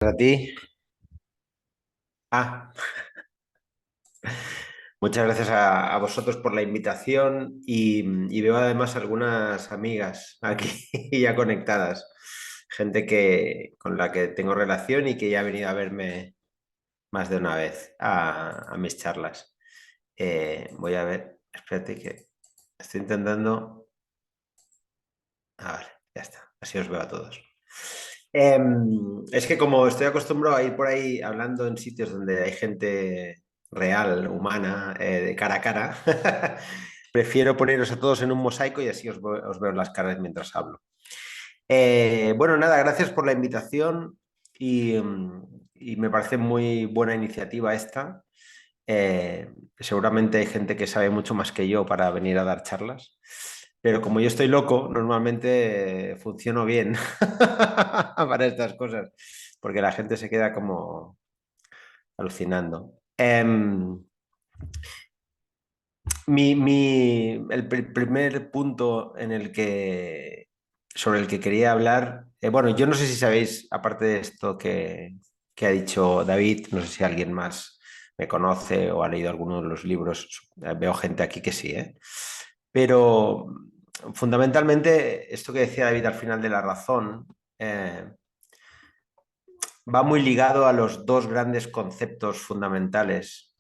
A ti. Ah, muchas gracias a vosotros por la invitación y veo además algunas amigas aquí ya conectadas, gente con la que tengo relación y que ya ha venido a verme más de una vez a mis charlas. Voy a ver, espérate que estoy intentando. Vale, ya está, así os veo a todos. Es que como estoy acostumbrado a ir por ahí hablando en sitios donde hay gente real, humana, de cara a cara, prefiero poneros a todos en un mosaico y así os veo las caras mientras hablo. Bueno, nada, gracias por la invitación y me parece muy buena iniciativa esta. Seguramente hay gente que sabe mucho más que yo para venir a dar charlas, pero como yo estoy loco, normalmente funciono bien para estas cosas, porque la gente se queda como alucinando. Primer punto sobre el que quería hablar, bueno, yo no sé si sabéis, aparte de esto que ha dicho David, no sé si alguien más me conoce o ha leído alguno de los libros, veo gente aquí que sí, ¿eh? Pero fundamentalmente esto que decía David al final de la razón va muy ligado a los dos grandes conceptos fundamentales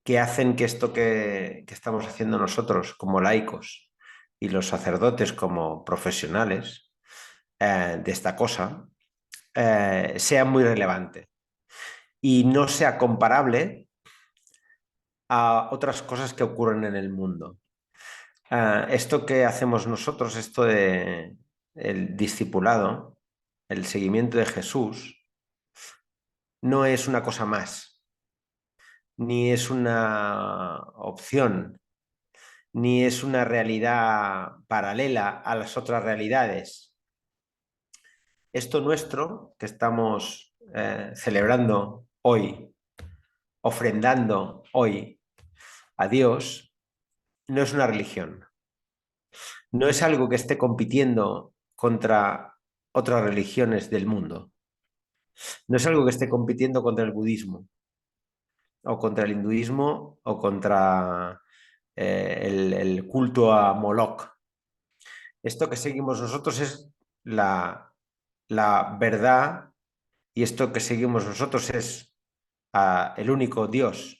que hacen que esto que estamos haciendo nosotros como laicos y los sacerdotes como profesionales de esta cosa sea muy relevante y no sea comparable a otras cosas que ocurren en el mundo. Esto que hacemos nosotros, esto de el discipulado, el seguimiento de Jesús, no es una cosa más, ni es una opción, ni es una realidad paralela a las otras realidades. Esto nuestro que estamos celebrando hoy, ofrendando hoy a Dios, no es una religión, no es algo que esté compitiendo contra otras religiones del mundo, no es algo que esté compitiendo contra el budismo o contra el hinduismo o contra el culto a Moloch. Esto que seguimos nosotros es la verdad y esto que seguimos nosotros es el único Dios,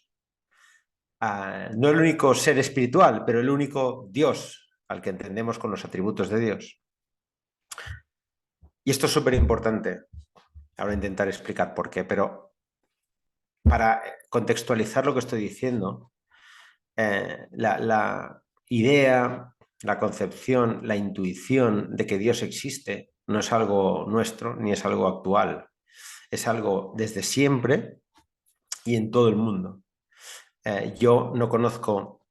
no el único ser espiritual, pero el único Dios al que entendemos con los atributos de Dios. Y esto es súper importante. Ahora intentar explicar por qué, pero para contextualizar lo que estoy diciendo, la idea, la concepción, la intuición de que Dios existe no es algo nuestro ni es algo actual, es algo desde siempre y en todo el mundo. Yo no conozco,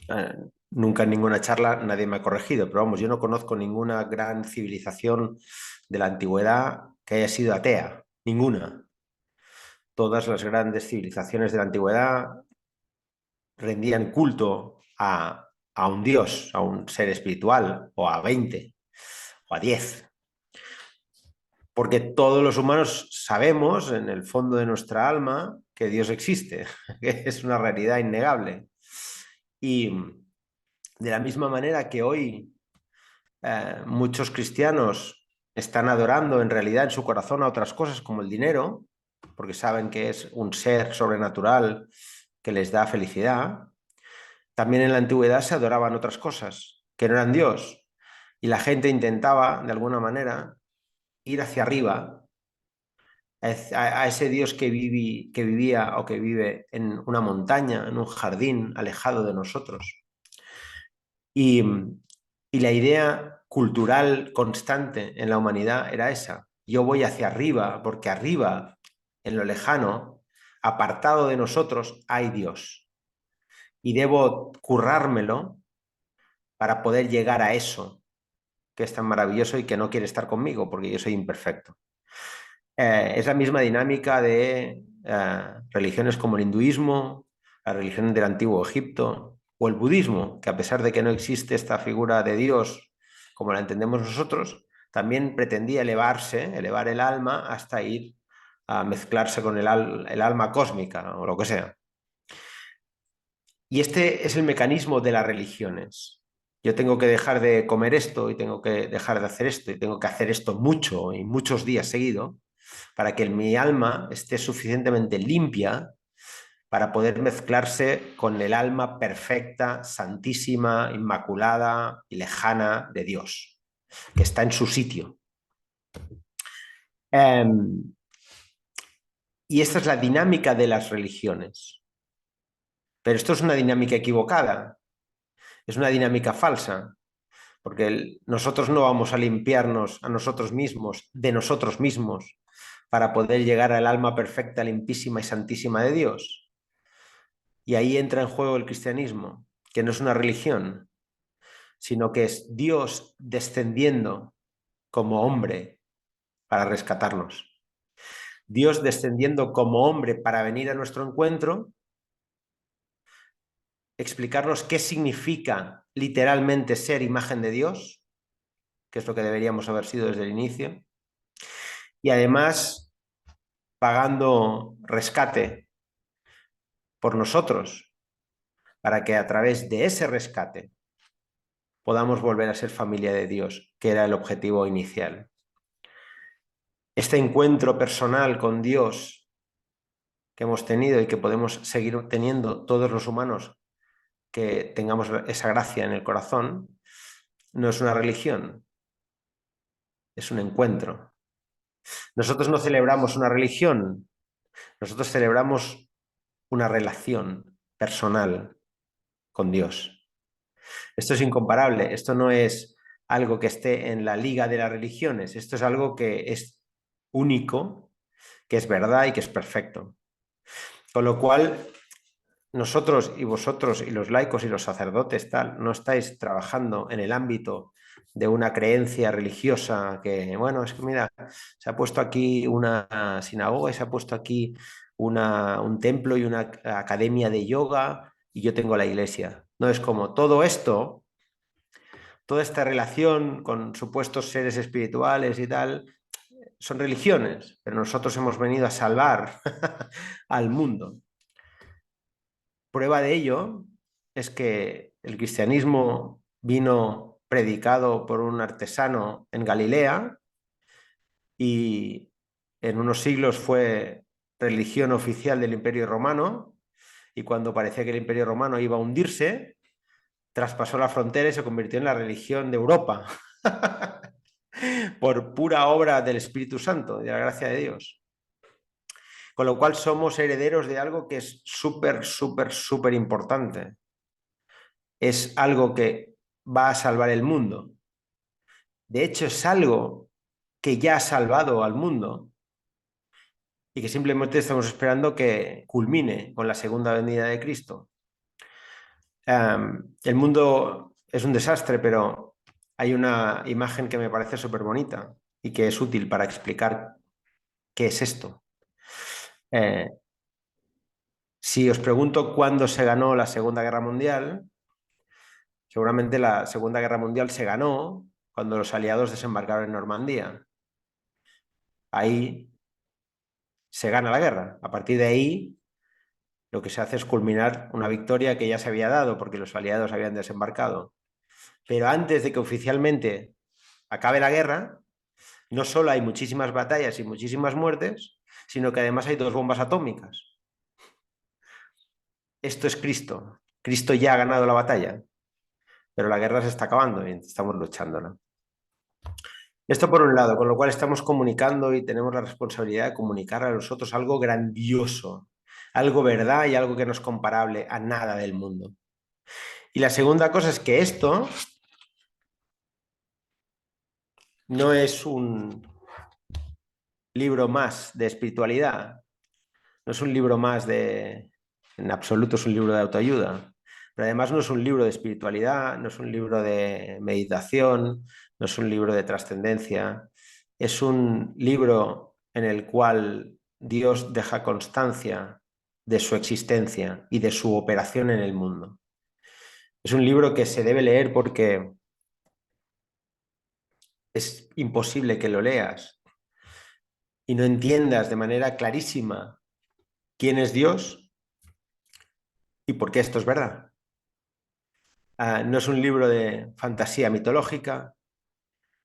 eh, nunca en ninguna charla nadie me ha corregido, pero vamos, yo no conozco ninguna gran civilización de la antigüedad que haya sido atea, ninguna. Todas las grandes civilizaciones de la antigüedad rendían culto a un dios, a un ser espiritual, o a 20 o a 10. Porque todos los humanos sabemos en el fondo de nuestra alma que Dios existe, que es una realidad innegable. Y de la misma manera que hoy muchos cristianos están adorando en realidad en su corazón a otras cosas como el dinero, porque saben que es un ser sobrenatural que les da felicidad, también en la antigüedad se adoraban otras cosas que no eran Dios. Y la gente intentaba, de alguna manera, ir hacia arriba a ese Dios que vivía o que vive en una montaña, en un jardín alejado de nosotros. Y, y la idea cultural constante en la humanidad era esa. Yo voy hacia arriba porque arriba, en lo lejano, apartado de nosotros, hay Dios. Y debo currármelo para poder llegar a eso que es tan maravilloso y que no quiere estar conmigo porque yo soy imperfecto. Es la misma dinámica de religiones como el hinduismo, la religión del antiguo Egipto o el budismo, que a pesar de que no existe esta figura de Dios como la entendemos nosotros, también pretendía elevar el alma hasta ir a mezclarse con el alma cósmica o lo que sea. Y este es el mecanismo de las religiones. Yo tengo que dejar de comer esto y tengo que dejar de hacer esto y tengo que hacer esto mucho y muchos días seguidos para que mi alma esté suficientemente limpia para poder mezclarse con el alma perfecta, santísima, inmaculada y lejana de Dios, que está en su sitio. Y esta es la dinámica de las religiones. Pero esto es una dinámica equivocada, es una dinámica falsa, porque nosotros no vamos a limpiarnos a nosotros mismos de nosotros mismos para poder llegar al alma perfecta, limpísima y santísima de Dios. Y ahí entra en juego el cristianismo, que no es una religión, sino que es Dios descendiendo como hombre para rescatarnos. Dios descendiendo como hombre para venir a nuestro encuentro, explicarnos qué significa literalmente ser imagen de Dios, que es lo que deberíamos haber sido desde el inicio, y además pagando rescate por nosotros, para que a través de ese rescate podamos volver a ser familia de Dios, que era el objetivo inicial. Este encuentro personal con Dios que hemos tenido y que podemos seguir teniendo todos los humanos que tengamos esa gracia en el corazón, no es una religión, es un encuentro. Nosotros no celebramos una religión, nosotros celebramos una relación personal con Dios. Esto es incomparable, esto no es algo que esté en la liga de las religiones, esto es algo que es único, que es verdad y que es perfecto. Con lo cual, nosotros y vosotros y los laicos y los sacerdotes tal, no estáis trabajando en el ámbito de una creencia religiosa que, bueno, es que mira, se ha puesto aquí una sinagoga y se ha puesto aquí un templo y una academia de yoga y yo tengo la iglesia. No es como todo esto, toda esta relación con supuestos seres espirituales y tal, son religiones, pero nosotros hemos venido a salvar al mundo. Prueba de ello es que el cristianismo vino predicado por un artesano en Galilea y en unos siglos fue religión oficial del Imperio Romano, y cuando parecía que el Imperio Romano iba a hundirse, traspasó la frontera y se convirtió en la religión de Europa por pura obra del Espíritu Santo y de la gracia de Dios. Con lo cual somos herederos de algo que es súper, súper, súper importante. Es algo que va a salvar el mundo. De hecho, es algo que ya ha salvado al mundo y que simplemente estamos esperando que culmine con la segunda venida de Cristo. El mundo es un desastre, pero hay una imagen que me parece súper bonita y que es útil para explicar qué es esto. Si os pregunto cuándo se ganó la Segunda Guerra Mundial, seguramente la Segunda Guerra Mundial se ganó cuando los aliados desembarcaron en Normandía. Ahí se gana la guerra. A partir de ahí, lo que se hace es culminar una victoria que ya se había dado porque los aliados habían desembarcado. Pero antes de que oficialmente acabe la guerra, no solo hay muchísimas batallas y muchísimas muertes, sino que además hay 2 bombas atómicas. Esto es Cristo. Cristo ya ha ganado la batalla, pero la guerra se está acabando y estamos luchándola. Esto por un lado, con lo cual estamos comunicando y tenemos la responsabilidad de comunicar a los otros algo grandioso, algo verdad y algo que no es comparable a nada del mundo. Y la segunda cosa es que esto no es un libro más de espiritualidad, no es un libro más de, en absoluto es un libro de autoayuda, pero además no es un libro de espiritualidad, no es un libro de meditación, no es un libro de trascendencia, es un libro en el cual Dios deja constancia de su existencia y de su operación en el mundo. Es un libro que se debe leer porque es imposible que lo leas y no entiendas de manera clarísima quién es Dios y por qué esto es verdad. No es un libro de fantasía mitológica,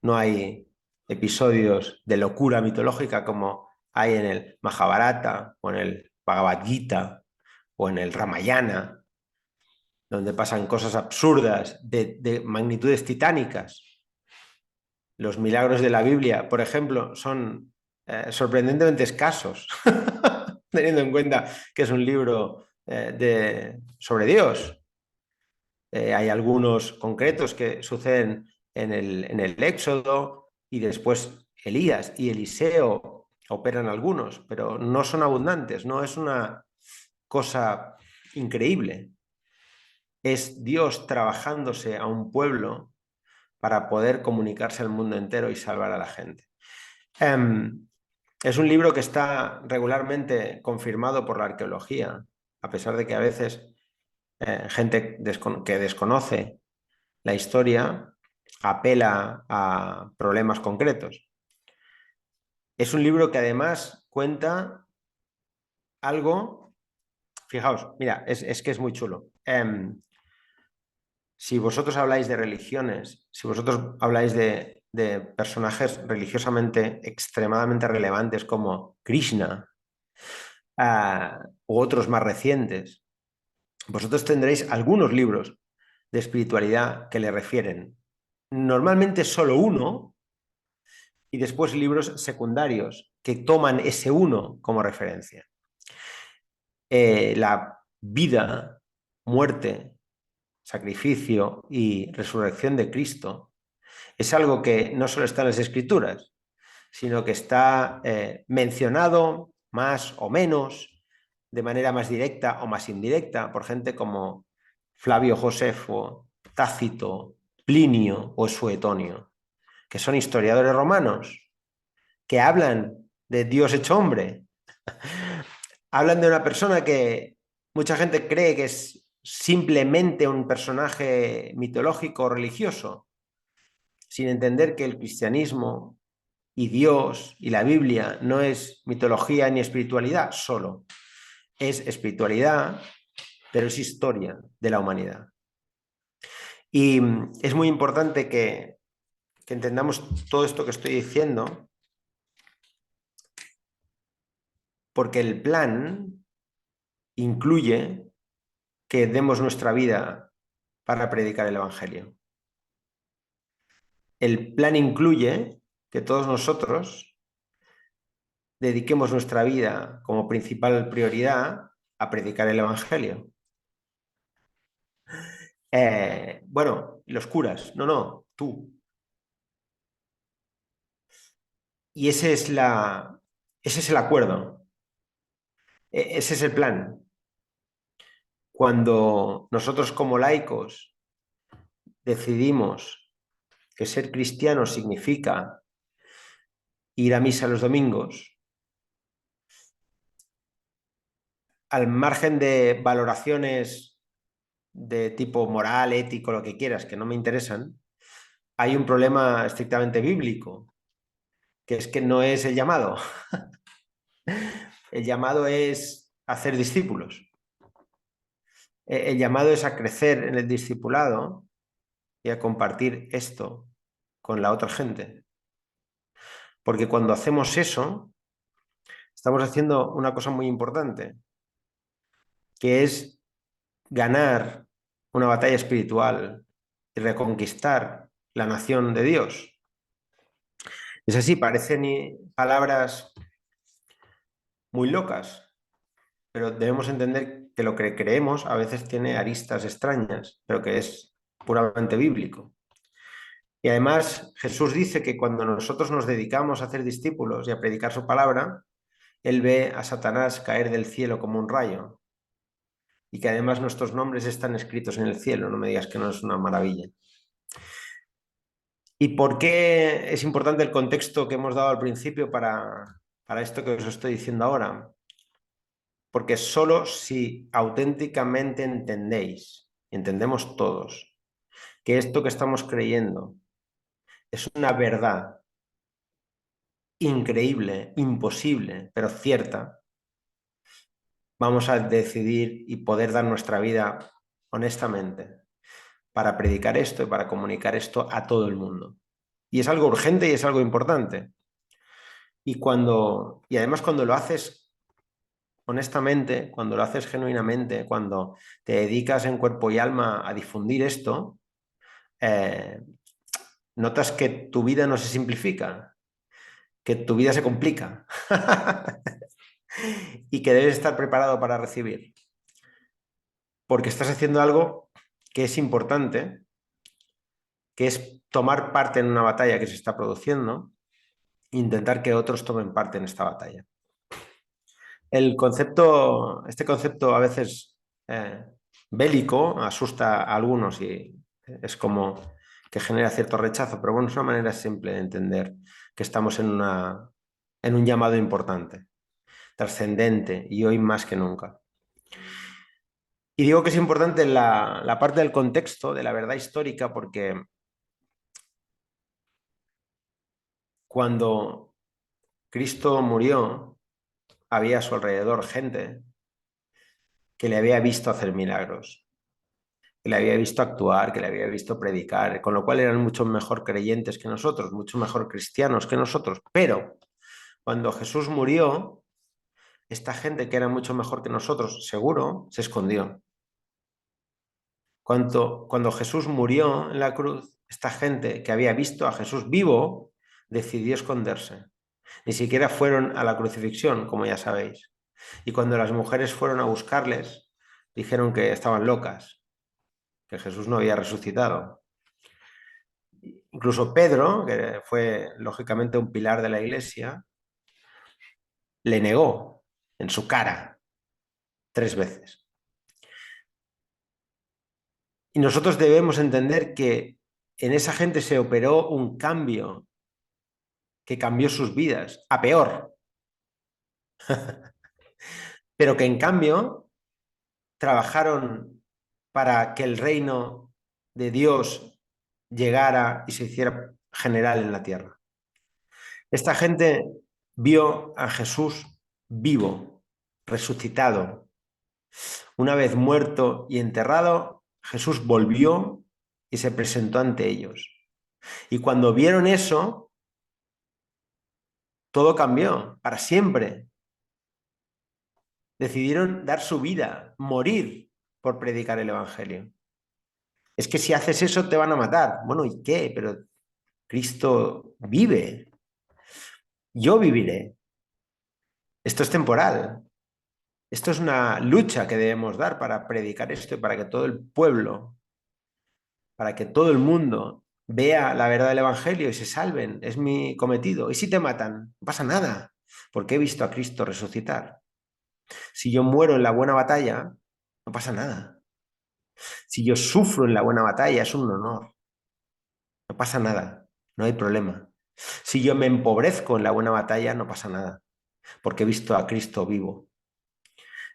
no hay episodios de locura mitológica como hay en el Mahabharata o en el Bhagavad Gita o en el Ramayana, donde pasan cosas absurdas de magnitudes titánicas. Los milagros de la Biblia, por ejemplo, son sorprendentemente escasos, teniendo en cuenta que es un libro sobre Dios. Hay algunos concretos que suceden en el Éxodo y después Elías y Eliseo operan algunos, pero no son abundantes, no es una cosa increíble. Es Dios trabajándose a un pueblo para poder comunicarse al mundo entero y salvar a la gente. Es un libro que está regularmente confirmado por la arqueología, a pesar de que a veces gente que desconoce la historia apela a problemas concretos. Es un libro que además cuenta algo, fijaos, mira, es que es muy chulo. Si vosotros habláis de religiones, si vosotros habláis de personajes religiosamente extremadamente relevantes como Krishna u otros más recientes, vosotros tendréis algunos libros de espiritualidad que le refieren. Normalmente solo uno y después libros secundarios que toman ese uno como referencia. La vida, muerte, sacrificio y resurrección de Cristo es algo que no solo está en las Escrituras, sino que está mencionado más o menos, de manera más directa o más indirecta, por gente como Flavio Josefo, Tácito, Plinio o Suetonio, que son historiadores romanos, que hablan de Dios hecho hombre. Hablan de una persona que mucha gente cree que es simplemente un personaje mitológico o religioso, sin entender que el cristianismo y Dios y la Biblia no es mitología ni espiritualidad solo, es espiritualidad, pero es historia de la humanidad. Y es muy importante que entendamos todo esto que estoy diciendo, porque el plan incluye que demos nuestra vida para predicar el Evangelio. El plan incluye que todos nosotros dediquemos nuestra vida como principal prioridad a predicar el Evangelio. Bueno, los curas, no, tú. Y ese es el acuerdo, ese es el plan. Cuando nosotros como laicos decidimos que ser cristiano significa ir a misa los domingos, al margen de valoraciones de tipo moral, ético, lo que quieras, que no me interesan, hay un problema estrictamente bíblico, que es que no es el llamado. El llamado es hacer discípulos. El llamado es a crecer en el discipulado y a compartir esto con la otra gente. Porque cuando hacemos eso, estamos haciendo una cosa muy importante, que es ganar una batalla espiritual y reconquistar la nación de Dios. Es así, parecen palabras muy locas, pero debemos entender que lo que creemos a veces tiene aristas extrañas, pero que es puramente bíblico. Y además Jesús dice que cuando nosotros nos dedicamos a hacer discípulos y a predicar su palabra, Él ve a Satanás caer del cielo como un rayo y que además nuestros nombres están escritos en el cielo. No me digas que no es una maravilla. ¿Y por qué es importante el contexto que hemos dado al principio para esto que os estoy diciendo ahora? Porque solo si auténticamente entendéis, entendemos todos, que esto que estamos creyendo es una verdad increíble, imposible, pero cierta, vamos a decidir y poder dar nuestra vida honestamente para predicar esto y para comunicar esto a todo el mundo. Y es algo urgente y es algo importante. Y además cuando lo haces honestamente, cuando lo haces genuinamente, cuando te dedicas en cuerpo y alma a difundir esto, eh, notas que tu vida no se simplifica, que tu vida se complica y que debes estar preparado para recibir, porque estás haciendo algo que es importante, que es tomar parte en una batalla que se está produciendo e intentar que otros tomen parte en esta batalla. Este concepto a veces eh, bélico asusta a algunos y es como que genera cierto rechazo, pero bueno, es una manera simple de entender que estamos en un llamado importante, trascendente y hoy más que nunca. Y digo que es importante la parte del contexto, de la verdad histórica, porque cuando Cristo murió, había a su alrededor gente que le había visto hacer milagros, que le había visto actuar, que le había visto predicar, con lo cual eran mucho mejor creyentes que nosotros, mucho mejor cristianos que nosotros. Pero cuando Jesús murió, esta gente que era mucho mejor que nosotros, seguro, se escondió. Cuando Jesús murió en la cruz, esta gente que había visto a Jesús vivo decidió esconderse. Ni siquiera fueron a la crucifixión, como ya sabéis. Y cuando las mujeres fueron a buscarles, dijeron que estaban locas, que Jesús no había resucitado. Incluso Pedro, que fue lógicamente un pilar de la iglesia, le negó en su cara 3 veces. Y nosotros debemos entender que en esa gente se operó un cambio que cambió sus vidas a peor, pero que en cambio trabajaron para que el reino de Dios llegara y se hiciera general en la tierra. Esta gente vio a Jesús vivo, resucitado. Una vez muerto y enterrado, Jesús volvió y se presentó ante ellos. Y cuando vieron eso, todo cambió para siempre. Decidieron dar su vida, morir por predicar el Evangelio. Es que si haces eso te van a matar. Bueno, ¿y qué? Pero Cristo vive. Yo viviré. Esto es temporal. Esto es una lucha que debemos dar para predicar esto y para que todo el pueblo, para que todo el mundo vea la verdad del Evangelio y se salven. Es mi cometido. ¿Y si te matan? No pasa nada, porque he visto a Cristo resucitar. Si yo muero en la buena batalla, no pasa nada. Si yo sufro en la buena batalla, es un honor. No pasa nada, no hay problema. Si yo me empobrezco en la buena batalla, no pasa nada, porque he visto a Cristo vivo.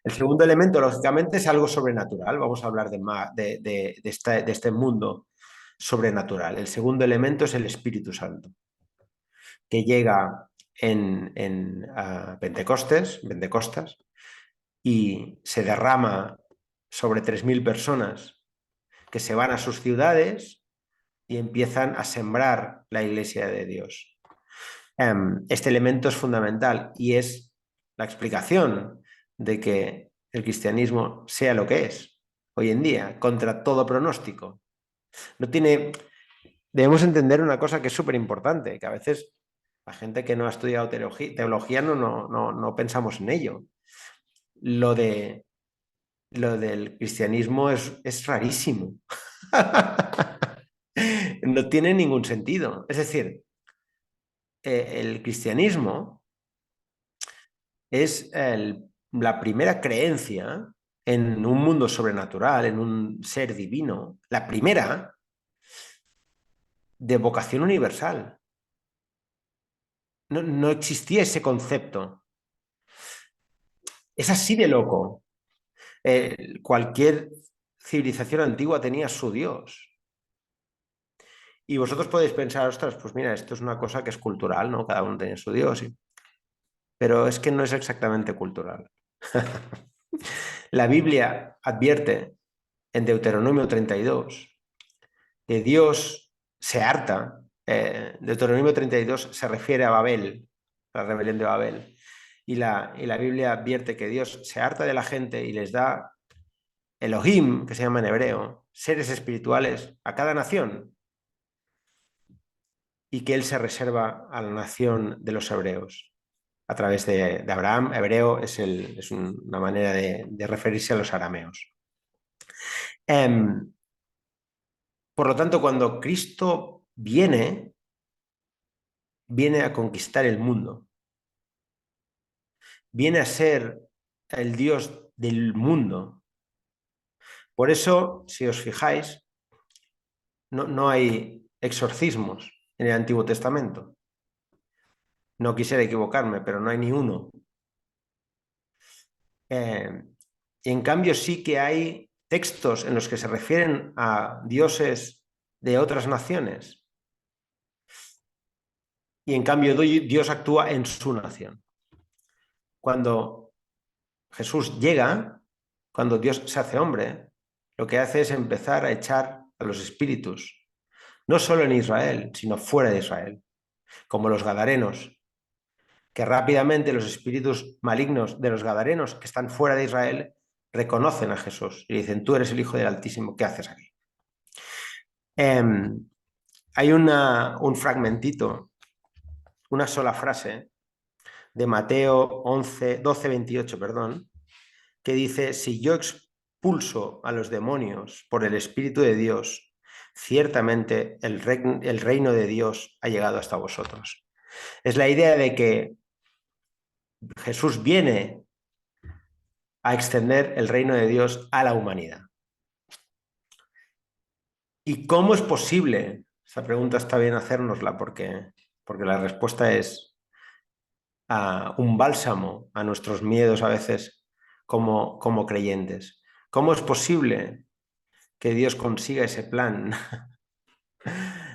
El segundo elemento, lógicamente, es algo sobrenatural. Vamos a hablar de este mundo sobrenatural. El segundo elemento es el Espíritu Santo, que llega en Pentecostes, y se derrama sobre 3.000 personas que se van a sus ciudades y empiezan a sembrar la iglesia de Dios. Este elemento es fundamental y es la explicación de que el cristianismo sea lo que es hoy en día, contra todo pronóstico. No tiene... Debemos entender una cosa que es súper importante, que a veces la gente que no ha estudiado teología no pensamos en ello. Lo del cristianismo es rarísimo. No tiene ningún sentido. Es decir, el cristianismo es la primera creencia en un mundo sobrenatural, en un ser divino, la primera de vocación universal. No existía ese concepto. Es así de loco. Cualquier civilización antigua tenía su Dios. Y vosotros podéis pensar, ostras, pues mira, esto es una cosa que es cultural, ¿no? Cada uno tiene su Dios, pero es que no es exactamente cultural. La Biblia advierte en Deuteronomio 32 que Dios se harta. Deuteronomio 32 se refiere a Babel, la rebelión de Babel, y la Biblia advierte que Dios se harta de la gente y les da Elohim, que se llama en hebreo, seres espirituales a cada nación, y que Él se reserva a la nación de los hebreos. A través de Abraham, hebreo es una manera de referirse a los arameos. Por lo tanto, cuando Cristo viene a conquistar el mundo, viene a ser el Dios del mundo. Por eso, si os fijáis, no hay exorcismos en el Antiguo Testamento. No quisiera equivocarme, pero no hay ni uno. Y en cambio sí que hay textos en los que se refieren a dioses de otras naciones. Y en cambio Dios actúa en su nación. Cuando Jesús llega, cuando Dios se hace hombre, lo que hace es empezar a echar a los espíritus, no solo en Israel, sino fuera de Israel, como los gadarenos, que rápidamente los espíritus malignos de los gadarenos que están fuera de Israel reconocen a Jesús y dicen, tú eres el Hijo del Altísimo, ¿qué haces aquí? Hay un fragmentito, una sola frase de Mateo 12:28, perdón, que dice, si yo expulso a los demonios por el Espíritu de Dios, ciertamente el reino de Dios ha llegado hasta vosotros. Es la idea de que Jesús viene a extender el reino de Dios a la humanidad. ¿Y cómo es posible? Esa pregunta está bien hacérnosla porque la respuesta es un bálsamo a nuestros miedos a veces como creyentes. ¿Cómo es posible que Dios consiga ese plan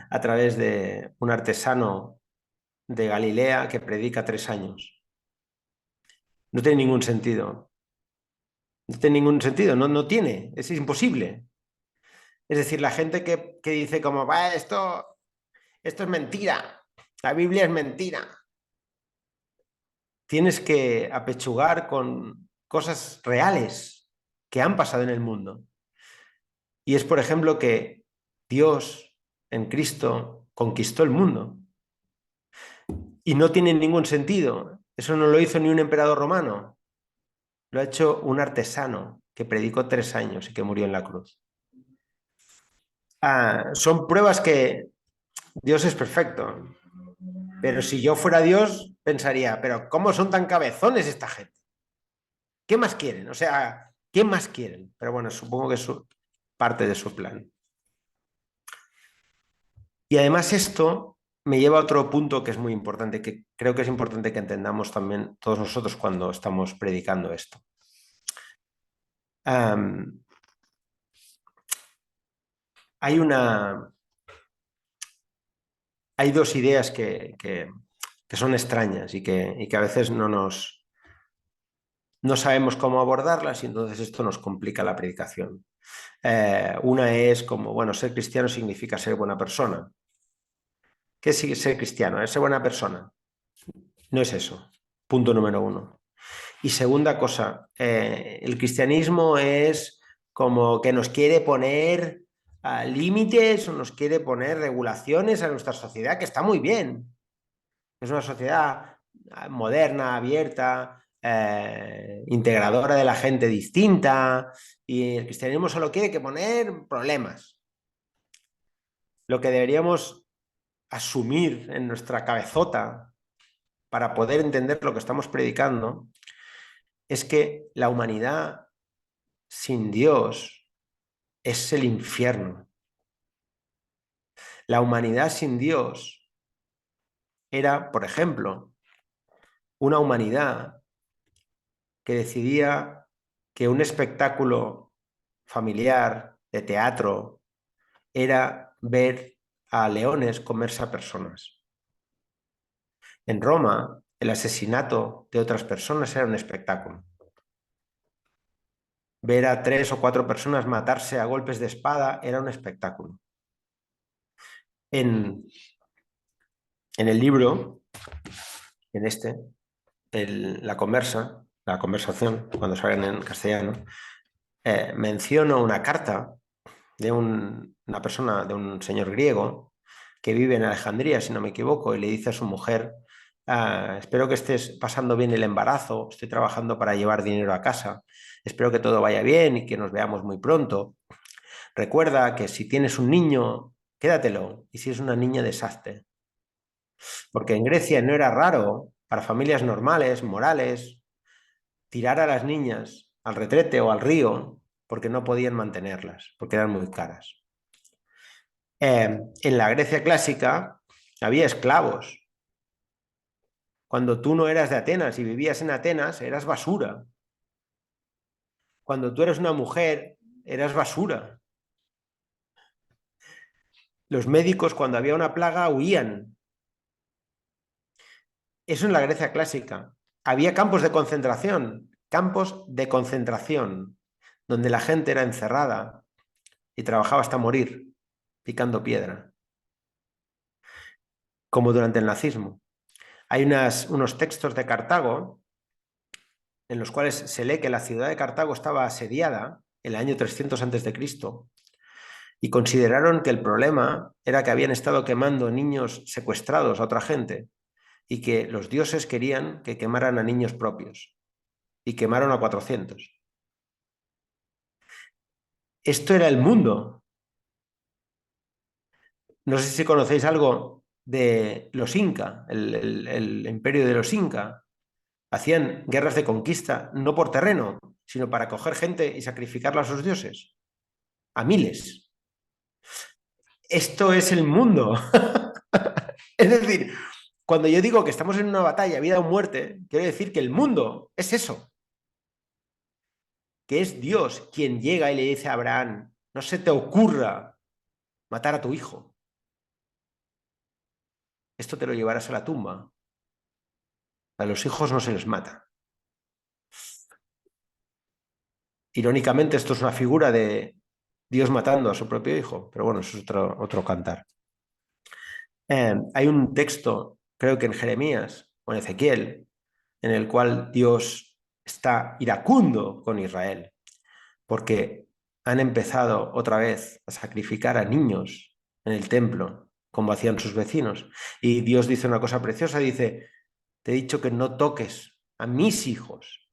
a través de un artesano de Galilea que predica 3 años? No tiene ningún sentido. No tiene ningún sentido, no tiene, es imposible. Es decir, la gente que dice como, va, esto es mentira, la Biblia es mentira. Tienes que apechugar con cosas reales que han pasado en el mundo. Y es, por ejemplo, que Dios en Cristo conquistó el mundo. Y no tiene ningún sentido. Eso no lo hizo ni un emperador romano. Lo ha hecho un artesano que predicó 3 años y que murió en la cruz. Son pruebas que Dios es perfecto. Pero si yo fuera Dios, pensaría, pero ¿cómo son tan cabezones esta gente? ¿Qué más quieren? O sea, ¿qué más quieren? Pero bueno, supongo que es parte de su plan. Y además esto me lleva a otro punto que es muy importante, que creo que es importante que entendamos también todos nosotros cuando estamos predicando esto. Hay dos ideas que son extrañas y que a veces no sabemos cómo abordarlas y entonces esto nos complica la predicación. Una es como, bueno, ser cristiano significa ser buena persona. ¿Qué es ser cristiano? ¿Es ser buena persona? No es eso. Punto número 1. Y segunda cosa, el cristianismo es como que nos quiere poner límites o nos quiere poner regulaciones a nuestra sociedad, que está muy bien. Es una sociedad moderna, abierta, integradora de la gente distinta, y el cristianismo solo quiere que poner problemas. Lo que deberíamos asumir en nuestra cabezota para poder entender lo que estamos predicando es que la humanidad sin Dios es el infierno. La humanidad sin Dios era, por ejemplo, una humanidad que decidía que un espectáculo familiar de teatro era ver a leones comerse a personas. En Roma, el asesinato de otras personas era un espectáculo. Ver a 3 o 4 personas matarse a golpes de espada era un espectáculo. En el libro, en la conversación, cuando salen en castellano, menciono una carta de una persona, de un señor griego que vive en Alejandría, si no me equivoco, y le dice a su mujer: espero que estés pasando bien el embarazo, estoy trabajando para llevar dinero a casa, espero que todo vaya bien y que nos veamos muy pronto. Recuerda que si tienes un niño, quédatelo, y si es una niña, deshazte. Porque en Grecia no era raro para familias normales, morales, tirar a las niñas al retrete o al río porque no podían mantenerlas, porque eran muy caras. En la Grecia clásica había esclavos. Cuando tú no eras de Atenas y vivías en Atenas, eras basura. Cuando tú eres una mujer, eras basura. Los médicos, cuando había una plaga, huían. Eso en la Grecia clásica. Había campos de concentración, donde la gente era encerrada y trabajaba hasta morir, picando piedra, como durante el nazismo. Hay unos textos de Cartago en los cuales se lee que la ciudad de Cartago estaba asediada en el año 300 a.C. y consideraron que el problema era que habían estado quemando niños secuestrados a otra gente y que los dioses querían que quemaran a niños propios, y quemaron a 400. Esto era el mundo. No sé si conocéis algo de los Inca, el imperio de los Inca. Hacían guerras de conquista, no por terreno, sino para coger gente y sacrificarla a sus dioses, a miles. Esto es el mundo. Es decir, cuando yo digo que estamos en una batalla, vida o muerte, quiero decir que el mundo es eso, que es Dios quien llega y le dice a Abraham: no se te ocurra matar a tu hijo. Esto te lo llevarás a la tumba. A los hijos no se les mata. Irónicamente, esto es una figura de Dios matando a su propio hijo, pero bueno, eso es otro cantar. Hay un texto, creo que en Jeremías o en Ezequiel, en el cual Dios está iracundo con Israel, porque han empezado otra vez a sacrificar a niños en el templo, como hacían sus vecinos. Y Dios dice una cosa preciosa, dice: te he dicho que no toques a mis hijos,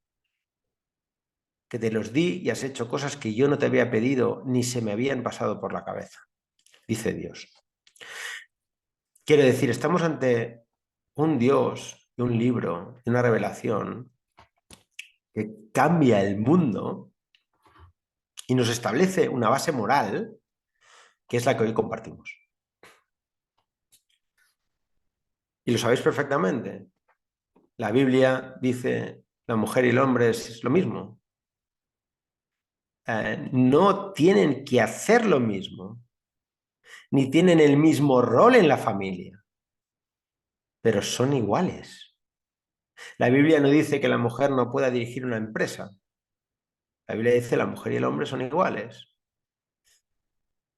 que te los di y has hecho cosas que yo no te había pedido ni se me habían pasado por la cabeza, dice Dios. Quiere decir, estamos ante un Dios y un libro y una revelación que cambia el mundo y nos establece una base moral que es la que hoy compartimos. Y lo sabéis perfectamente. La Biblia dice: la mujer y el hombre es lo mismo. No tienen que hacer lo mismo, ni tienen el mismo rol en la familia, pero son iguales. La Biblia no dice que la mujer no pueda dirigir una empresa. La Biblia dice que la mujer y el hombre son iguales.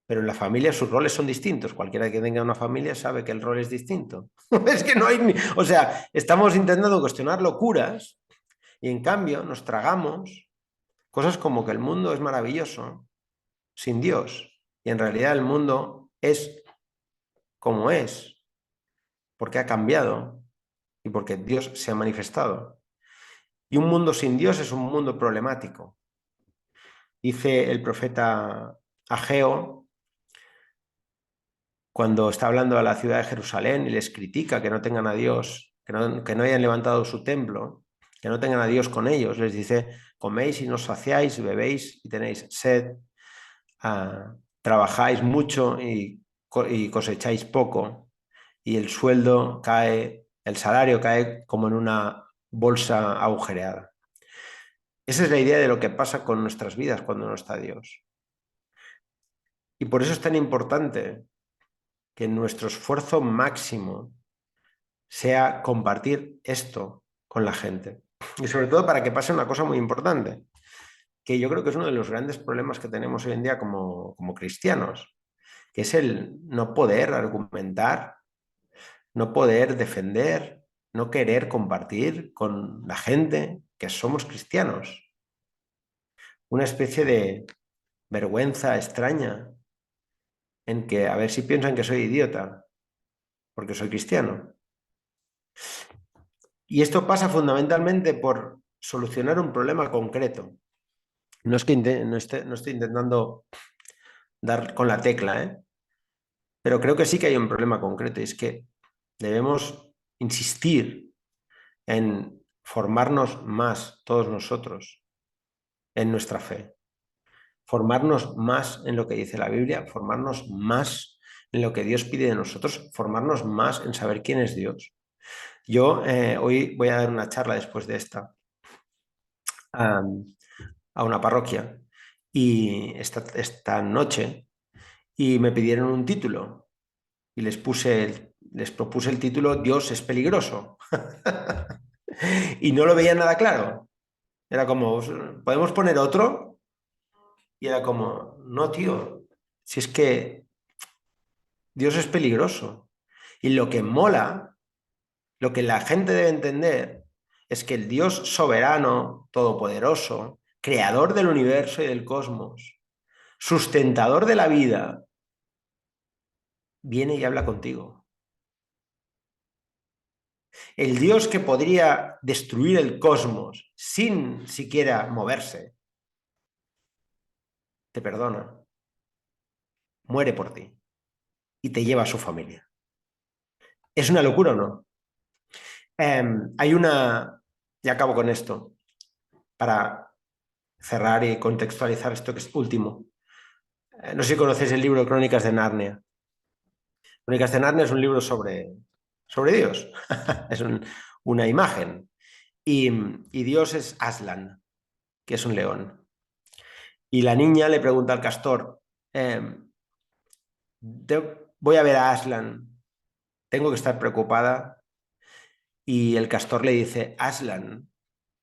Pero en la familia sus roles son distintos. Cualquiera que tenga una familia sabe que el rol es distinto. Es que no hay ni... O sea, estamos intentando cuestionar locuras y en cambio nos tragamos cosas como que el mundo es maravilloso sin Dios. Y en realidad el mundo es como es, porque ha cambiado y porque Dios se ha manifestado. Y un mundo sin Dios es un mundo problemático. Dice el profeta Ageo, cuando está hablando a la ciudad de Jerusalén y les critica que no tengan a Dios, que no hayan levantado su templo, que no tengan a Dios con ellos, les dice: coméis y no os saciáis, bebéis y tenéis sed, trabajáis mucho y cosecháis poco, y el sueldo cae, el salario cae como en una bolsa agujereada. Esa es la idea de lo que pasa con nuestras vidas cuando no está Dios. Y por eso es tan importante que nuestro esfuerzo máximo sea compartir esto con la gente. Y sobre todo para que pase una cosa muy importante, que yo creo que es uno de los grandes problemas que tenemos hoy en día como cristianos, que es el no poder argumentar, no poder defender, no querer compartir con la gente que somos cristianos. Una especie de vergüenza extraña en que a ver si piensan que soy idiota porque soy cristiano. Y esto pasa fundamentalmente por solucionar un problema concreto. No es que no estoy intentando dar con la tecla, ¿eh? Pero creo que sí que hay un problema concreto y es que debemos insistir en formarnos más todos nosotros en nuestra fe, formarnos más en lo que dice la Biblia, formarnos más en lo que Dios pide de nosotros, formarnos más en saber quién es Dios. Yo hoy voy a dar una charla después de esta a una parroquia y esta noche y me pidieron un título y les propuse el título Dios es peligroso y no lo veía nada claro. Era como, ¿podemos poner otro? Y era como, no, tío, si es que Dios es peligroso. Y lo que mola, lo que la gente debe entender, es que el Dios soberano, todopoderoso, creador del universo y del cosmos, sustentador de la vida, viene y habla contigo. El Dios que podría destruir el cosmos sin siquiera moverse, te perdona, muere por ti y te lleva a su familia. ¿Es una locura o no? Hay una, y acabo con esto, para cerrar y contextualizar esto que es último. No sé si conocéis el libro Crónicas de Narnia. Crónicas de Narnia es un libro sobre Dios, es una imagen. Y Dios es Aslan, que es un león. Y la niña le pregunta al castor, voy a ver a Aslan, tengo que estar preocupada. Y el castor le dice, Aslan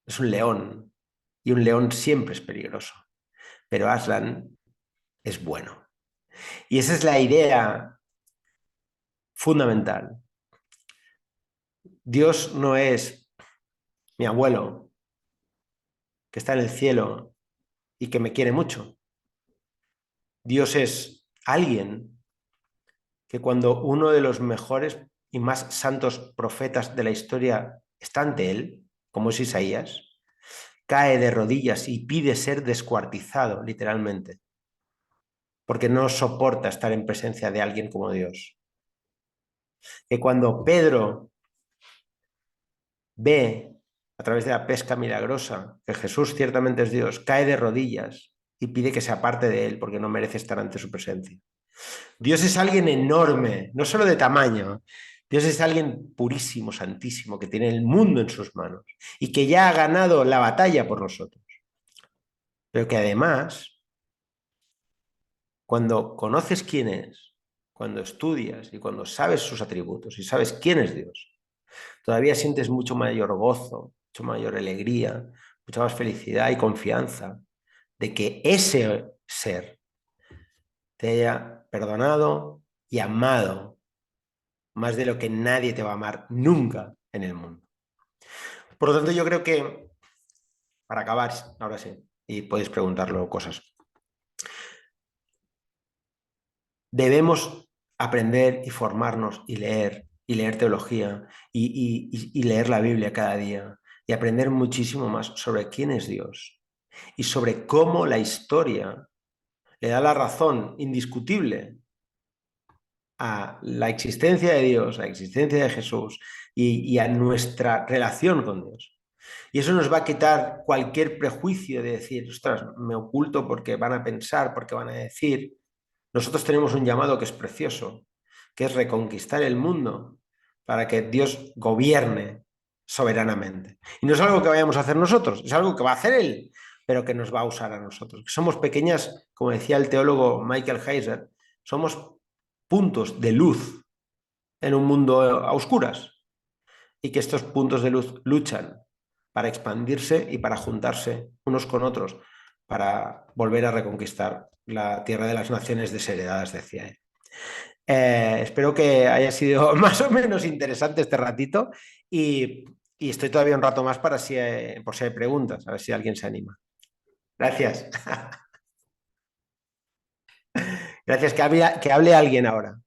es un león y un león siempre es peligroso, pero Aslan es bueno. Y esa es la idea fundamental. Dios no es mi abuelo que está en el cielo y que me quiere mucho. Dios es alguien que cuando uno de los mejores y más santos profetas de la historia está ante él, como es Isaías, cae de rodillas y pide ser descuartizado, literalmente, porque no soporta estar en presencia de alguien como Dios. Que cuando Pedro ve a través de la pesca milagrosa que Jesús ciertamente es Dios, cae de rodillas y pide que se aparte de él porque no merece estar ante su presencia. Dios es alguien enorme, no solo de tamaño. Dios es alguien purísimo, santísimo, que tiene el mundo en sus manos y que ya ha ganado la batalla por nosotros. Pero que además, cuando conoces quién es, cuando estudias y cuando sabes sus atributos y sabes quién es Dios, todavía sientes mucho mayor gozo, mucho mayor alegría, mucha más felicidad y confianza de que ese ser te haya perdonado y amado más de lo que nadie te va a amar nunca en el mundo. Por lo tanto, yo creo que, para acabar, ahora sí, y podéis preguntarlo cosas, debemos aprender y formarnos y leer teología y leer la Biblia cada día y aprender muchísimo más sobre quién es Dios y sobre cómo la historia le da la razón indiscutible a la existencia de Dios, a la existencia de Jesús y a nuestra relación con Dios. Y eso nos va a quitar cualquier prejuicio de decir, ostras, me oculto porque van a pensar, porque van a decir. Nosotros tenemos un llamado que es precioso, que es reconquistar el mundo para que Dios gobierne soberanamente. Y no es algo que vayamos a hacer nosotros, es algo que va a hacer Él, pero que nos va a usar a nosotros. Somos pequeñas, como decía el teólogo Michael Heiser, somos puntos de luz en un mundo a oscuras y que estos puntos de luz luchan para expandirse y para juntarse unos con otros, para volver a reconquistar la tierra de las naciones desheredadas, decía él. Espero que haya sido más o menos interesante este ratito y, y estoy todavía un rato más para por si hay preguntas, a ver si alguien se anima. Gracias. Gracias, que hable alguien ahora.